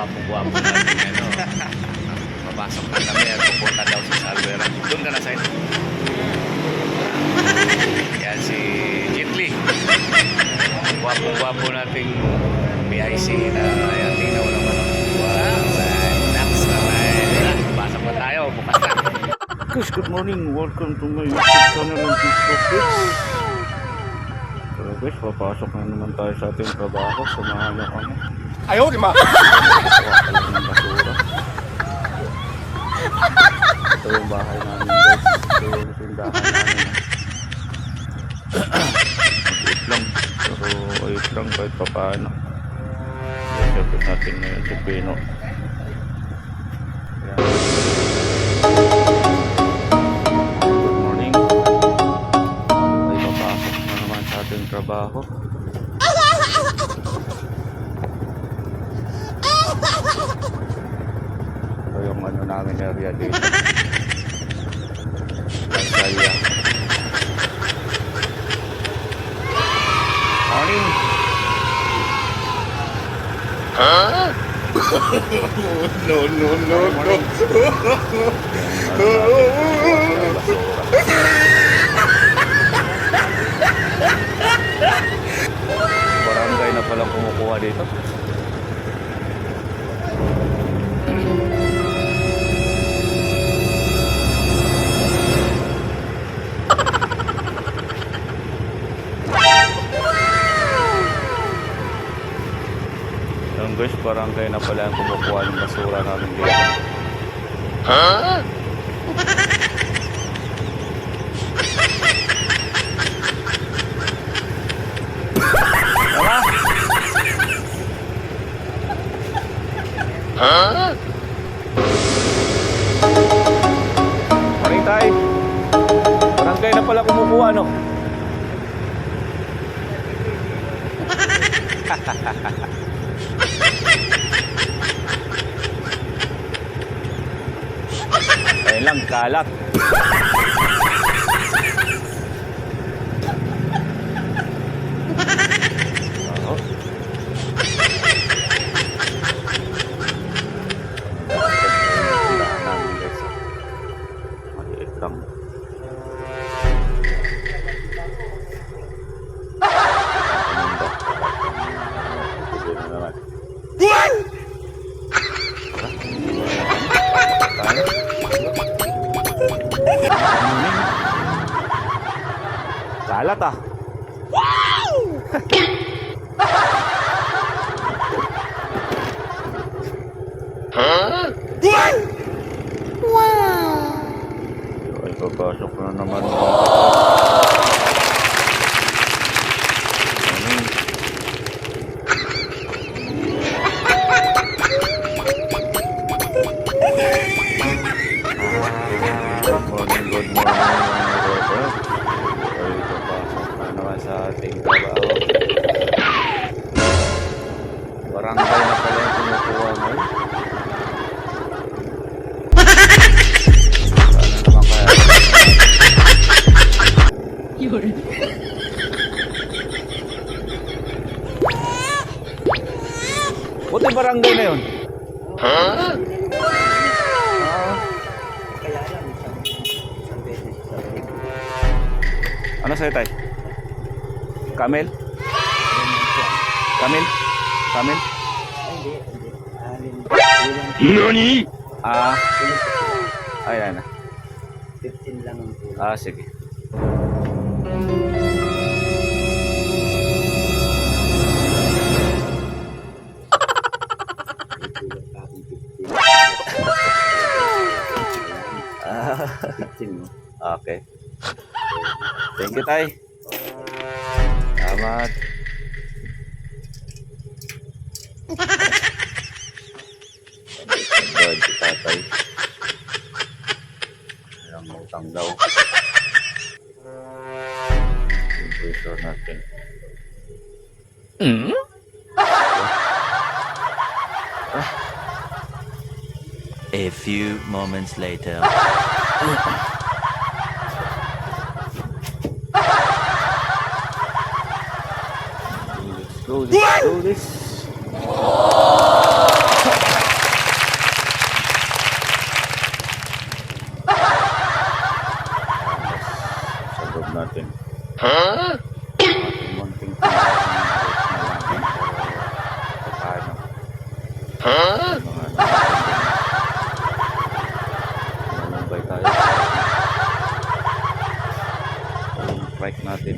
gwapo-gwapo natin ano. Papasok na kami at pupunta daw sa Salveran. Doon ka na sa ito. Yan si Jitli. Gwapo-gwapo nating PIC na ayan, tingnan mo naman. Wow, next naman. Pasok na tayo, bukas na. Guys, good morning. Welcome to my YouTube channel and Facebook page. So guys, papasok na naman tayo sa ating trabaho. Samahan niyo kami. Ayaw, di ma! Ito yung bahay namin guys. Ito yung tindahan namin. Mag-eat lang. Pero ayos lang kahit pa paano. Siyempre natin ngayon si Pino. Ayan. Good morning. Ay papasok na naman sa ating trabaho. Ito yung ano namin area dito. Pasaya. Morning. Huh? No, no, no, no. Barangay na palang kumukuha dito. Yung guys, barangay na pala ang kumukuha ng basura namin dito. Huh? Tama? Huh? Morning tay. Barangay na pala kumukuha, no? Ayun lang, kalat. Oo. Maliit lang. Sige na naman. Tayo. Kalat ah. Huh? Ay, papasok na naman. Good morning, good morning. Ay, papasok na naman sa ating trabaho. Barangay na pala yung kumukuha ngayon. Sana naman kaya. Buti barangay na yun. Huh? Ano sa'yo tay? Camel? Camel? Camel? Nani? Ah, ayan na. 15 lang ang kulang. Ah, sige. Kulang pa akong 15. Ah, 15 mo. okay. Thank you, tay. Salamat. Good, si tatay. Ayan, utang daw. Yung pressure natin. A few moments later. Let's do this. Huh? Ating munting tindahan ng rice na lang para paano. Huh? Malumbay tayo. Yung trike natin.